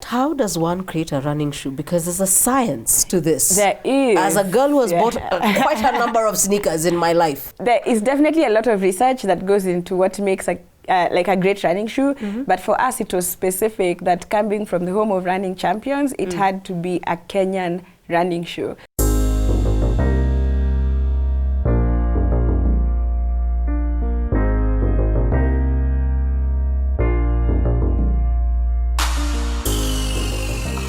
How does one create a running shoe? Because there's a science to this. There is. As a girl who has bought quite a number of sneakers in my life. There is definitely a lot of research that goes into what makes like a great running shoe. But for us, it was specific that coming from the home of running champions, it had to be a Kenyan running shoe.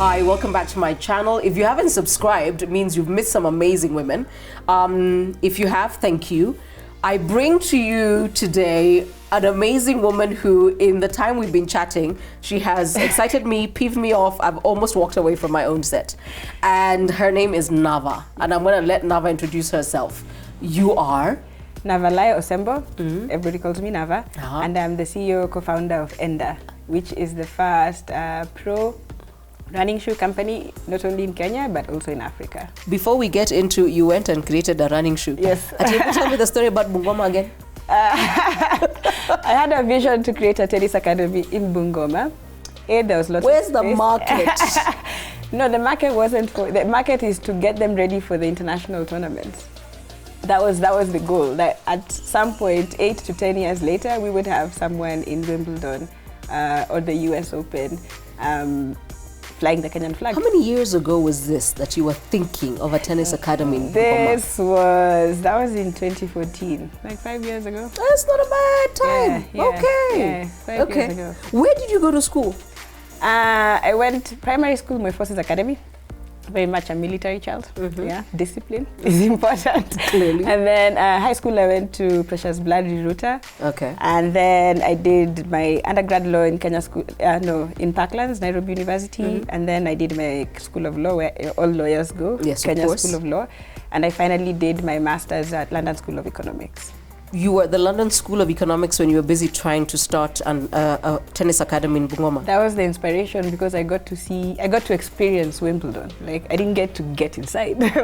Hi, welcome back to my channel. If you haven't subscribed, it means you've missed some amazing women. If you have, thank you. I bring to you today an amazing woman who, in the time we've been chatting, she has excited me, peeved me off. I've almost walked away from my own set. And her name is Nava. And I'm going to let Nava introduce herself. You are? Nava Osembo. Everybody calls me Nava. And I'm the CEO, co-founder of Enda, which is the first pro running shoe company, not only in Kenya, but also in Africa. Before we get into, you went and created a running shoe. Yes. Tell me the story about Bungoma again. I had a vision to create a tennis academy in Bungoma. There was lots Where's of the space. market? No, the market wasn't for, the market is to get them ready for the international tournaments. That was the goal. That at some point, 8 to 10 years later, we would have someone in Wimbledon or the US Open flying the Kenyan flag. How many years ago was this that you were thinking of a tennis academy in Bungoma? That was in 2014, like 5 years ago. That's not a bad time. Yeah, 5 years ago. Where did you go to school? I went primary school, my Forces Academy. Very much a military child. Yeah, discipline is important. Clearly. And then high school, I went to Precious Blood Ruta. Okay. And then I did my undergrad law in Kenya school, in Parklands, Nairobi University. And then I did my School of Law, where all lawyers go. Yes, Kenya of course. School of Law. And I finally did my master's at London School of Economics. You were at the London School of Economics when you were busy trying to start a tennis academy in Bungoma. That was the inspiration because I got to experience Wimbledon. Like I didn't get inside, but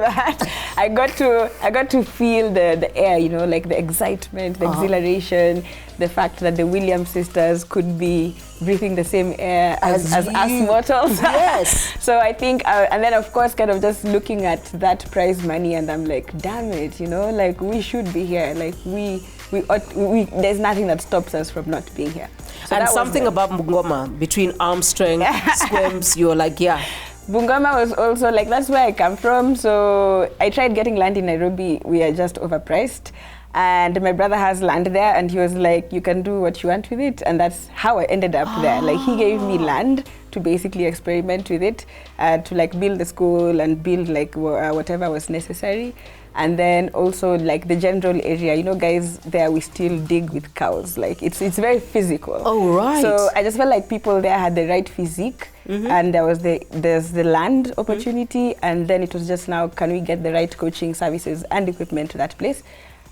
I got to feel the air, you know, like the excitement, the exhilaration, the fact that the Williams sisters could be breathing the same air as us mortals. Yes. So I think, and then of course, kind of just looking at that prize money, and I'm like, damn it, you know, like we should be here. Like there's nothing that stops us from not being here. So and something about Bungoma, between arm strength, swims, you're like, yeah. Bungoma was also like, that's where I come from. So I tried getting land in Nairobi. We are just overpriced. And my brother has land there, and he was like, you can do what you want with it. And that's how I ended up there. Like he gave me land to basically experiment with it, to like build the school and build like whatever was necessary. And then also like the general area, you know, guys, there we still dig with cows. Like it's very physical. Oh, right. So I just felt like people there had the right physique, and there's the land opportunity, and then it was just now, can we get the right coaching services and equipment to that place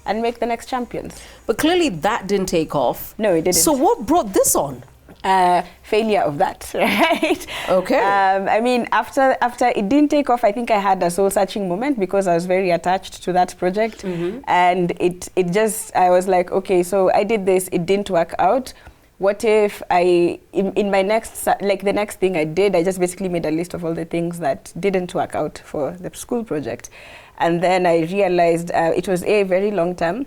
and make the next champions? But clearly that didn't take off. No, it didn't. So what brought this on? Failure of that, right? Okay. I mean, after it didn't take off, I think I had a soul-searching moment because I was very attached to that project, and I was like, okay, so I did this, it didn't work out. What if in my next, like the next thing I did, I just basically made a list of all the things that didn't work out for the school project, and then I realized it was a very long term.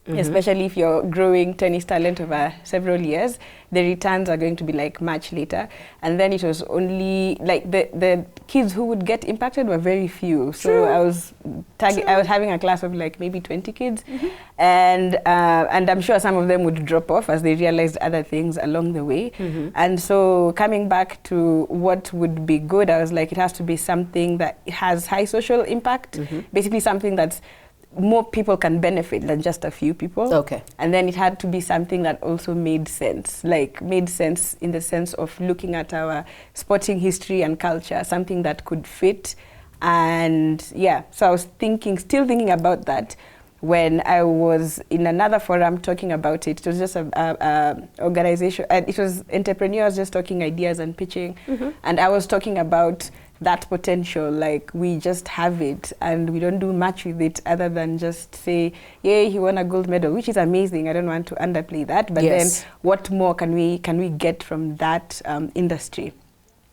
Especially if you're growing tennis talent over several years, the returns are going to be like much later. And then it was only like the kids who would get impacted were very few. So I was having a class of like maybe 20 kids, and I'm sure some of them would drop off as they realized other things along the way. And so coming back to what would be good, I was like, it has to be something that has high social impact, basically something that's more people can benefit than just a few people. Okay. And then it had to be something that also made sense in the sense of looking at our sporting history and culture, something that could fit. And yeah, so I was still thinking about that when I was in another forum talking about it. It was just a organization, and it was entrepreneurs just talking ideas and pitching. And I was talking about that potential, like we just have it and we don't do much with it other than just say, yay, he won a gold medal, which is amazing. I don't want to underplay that, but then what more can we get from that industry?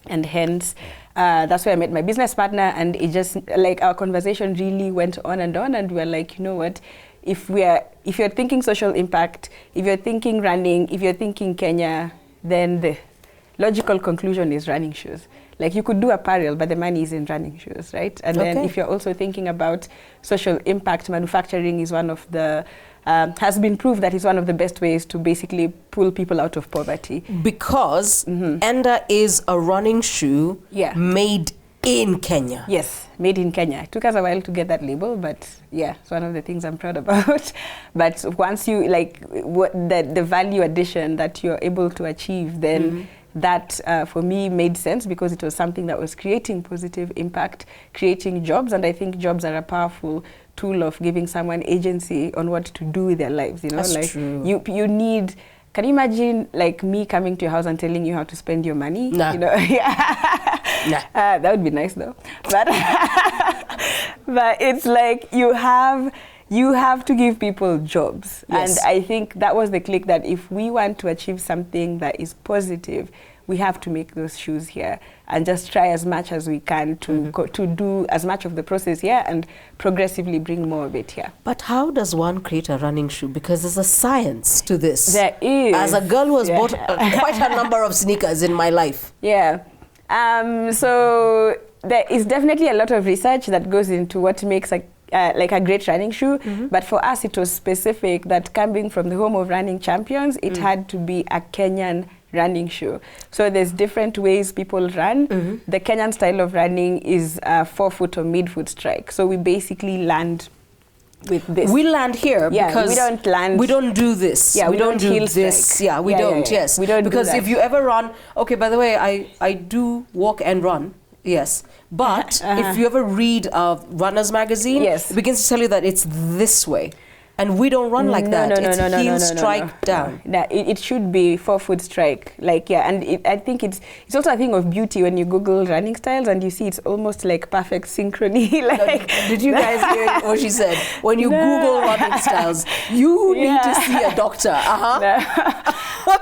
And hence, that's where I met my business partner, and it just, like, our conversation really went on, and we were like, you know what, if you're thinking social impact, if you're thinking running, if you're thinking Kenya, then the logical conclusion is running shoes. Like, you could do apparel, but the money is in running shoes, right? And then if you're also thinking about social impact, manufacturing is one of the, has been proved that it's one of the best ways to basically pull people out of poverty. Because Enda is a running shoe made in Kenya. Yes, made in Kenya. It took us a while to get that label, but yeah, it's one of the things I'm proud about. But once you, like, the value addition that you're able to achieve, then that for me made sense, because it was something that was creating positive impact, creating jobs, and I think jobs are a powerful tool of giving someone agency on what to do with their lives. You know, That's like true. You need. Can you imagine, like, me coming to your house and telling you how to spend your money? Nah. You know, that would be nice though. But but it's like you have to give people jobs. Yes. And I think that was the click, that if we want to achieve something that is positive, we have to make those shoes here and just try as much as we can to to do as much of the process here and progressively bring more of it here. But how does one create a running shoe? Because there's a science to this. There is. As a girl who has bought quite a number of sneakers in my life. Yeah. So there is definitely a lot of research that goes into what makes like a great running shoe. But for us, it was specific that coming from the home of running champions, it had to be a Kenyan running shoe. So there's different ways people run. The Kenyan style of running is forefoot or midfoot strike. So we basically land with this. We land here because we don't land. We don't do this. Yeah, we don't do heel this. strike. Yeah, we don't. Yes, we don't. Because do that. if you ever run, okay. By the way, I do walk and run. Yes, but if you ever read Runner's Magazine, it begins to tell you that it's this way. And we don't run like that. It's heel strike down. No, it should be forefoot strike. Like, yeah, and I think it's also a thing of beauty when you Google running styles and you see it's almost like perfect synchrony. Like, did you guys hear what she said? When you Google running styles, you need to see a doctor.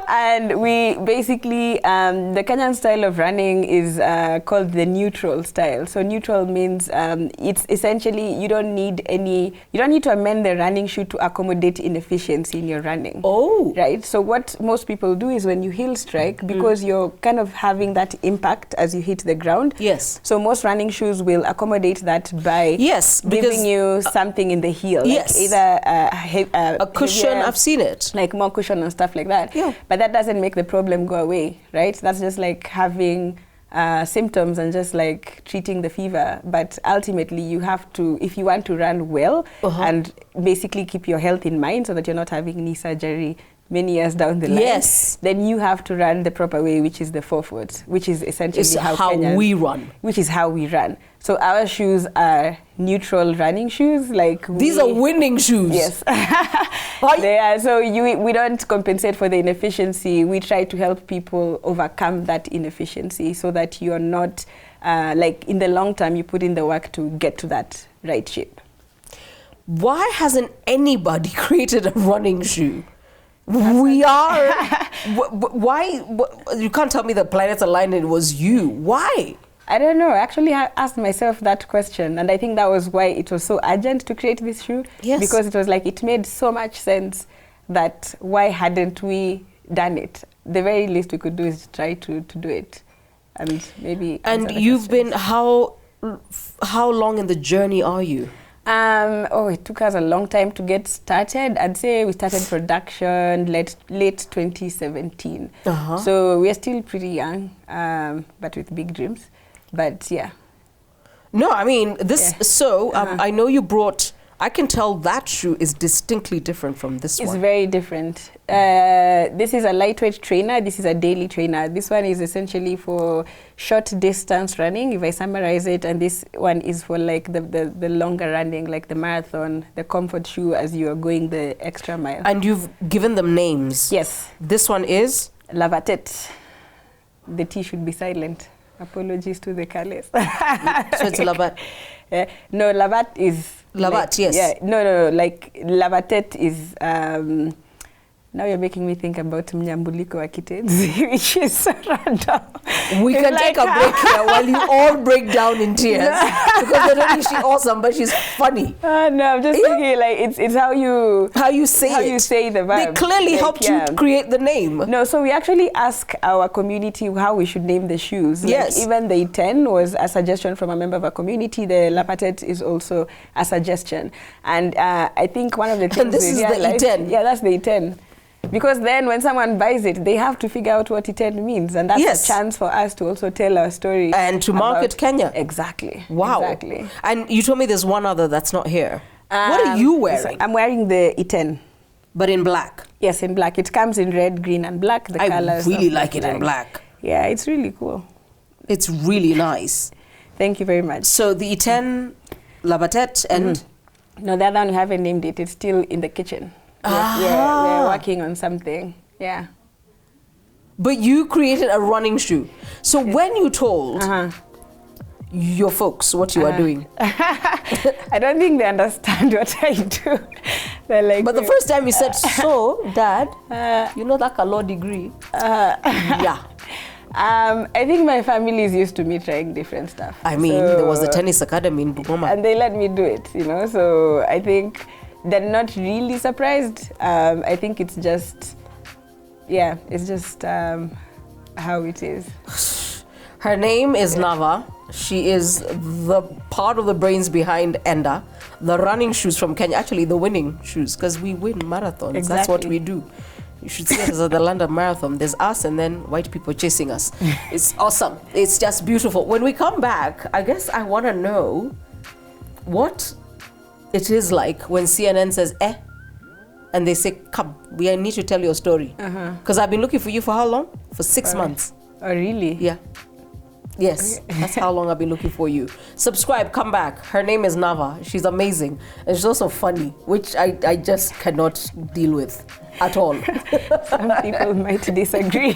And we basically, the Kenyan style of running is called the neutral style. So neutral means it's essentially you don't need to amend the running shoe to accommodate inefficiency in your running. Oh. Right? So what most people do is when you heel strike, because you're kind of having that impact as you hit the ground. Yes. So most running shoes will accommodate that by giving you something in the heel. Yes. Like either a cushion, heavier, I've seen it. like more cushion and stuff like that. Yeah. But that doesn't make the problem go away, right? That's just like having symptoms and just like treating the fever. But ultimately you have to, if you want to run well and basically keep your health in mind so that you're not having knee surgery many years down the line, then you have to run the proper way, which is the forefoot, which is essentially how we run. Which is how we run. So our shoes are neutral running shoes. Like these are winning shoes. Yes. They are. So we don't compensate for the inefficiency. We try to help people overcome that inefficiency so that you're not, like in the long term, you put in the work to get to that right shape. Why hasn't anybody created a running shoe? We are. Why? You can't tell me the planets aligned and it was you. Why? I don't know. Actually, I asked myself that question, and I think that was why it was so urgent to create this shoe. Yes. Because it was like, it made so much sense that why hadn't we done it? The very least we could do is try to do it, and maybe. And you've been how long in the journey are you? It took us a long time to get started. I'd say we started production late 2017. So we're still pretty young, but with big dreams. But yeah. No, I mean, this, I know you brought, I can tell that shoe is distinctly different from this one. It's very different. This is a lightweight trainer. This is a daily trainer. This one is essentially for short distance running, if I summarize it. And this one is for like the longer running, like the marathon, the comfort shoe as you are going the extra mile. And you've given them names. Yes. This one is? Lavatet. The T should be silent. Apologies to the Kales. So it's Lavat. No, Lavat is... Lavat, like, yes. Yeah, no, like Lavatet is Now you're making me think about Mnyambuliko wa Kitenzi, which is so random. We can take a break here while you all break down in tears. Because not only is she awesome, but she's funny. No, I'm just thinking like it's how you say the verb. They clearly helped you create the name. No, so we actually ask our community how we should name the shoes. Yes. Like even the Iten was a suggestion from a member of our community. The Lapatet is also a suggestion. And I think one of the things and this is realized, the Iten. Yeah, that's the Iten. Because then when someone buys it, they have to figure out what Iten means. And that's a chance for us to also tell our story. And to market Kenya. Exactly. Wow. Exactly. And you told me there's one other that's not here. What are you wearing? I'm wearing the Iten. But in black? Yes, in black. It comes in red, green, and black. The colors. I really like it in black. Yeah, it's really cool. It's really nice. Thank you very much. So the Iten, Labatet, and... No, the other one we haven't named it. It's still in the kitchen. We're working on something. Yeah. But you created a running shoe. So when you told your folks what you are doing... I don't think they understand what I do. They're like, but the first time you said, so, Dad, you know that law degree? Yeah. I think my family is used to me trying different stuff. I mean, there was a tennis academy in Bungoma. And they let me do it, you know. So I think they're not really surprised. I think it's just, it's just how it is. Her name is Nava. She is the part of the brains behind Enda, the running shoes from Kenya. Actually, the winning shoes, because we win marathons. Exactly. That's what we do. You should see us at the London Marathon. There's us and then white people chasing us. It's awesome. It's just beautiful. When we come back, I guess I want to know what it is like when CNN says, and they say, come, we need to tell your story. Because I've been looking for you for how long? For 6 months. Oh, really? Yeah. Yes, that's how long I've been looking for you. Subscribe, come back. Her name is Nava. She's amazing. And she's also funny, which I just cannot deal with at all. Some people might disagree.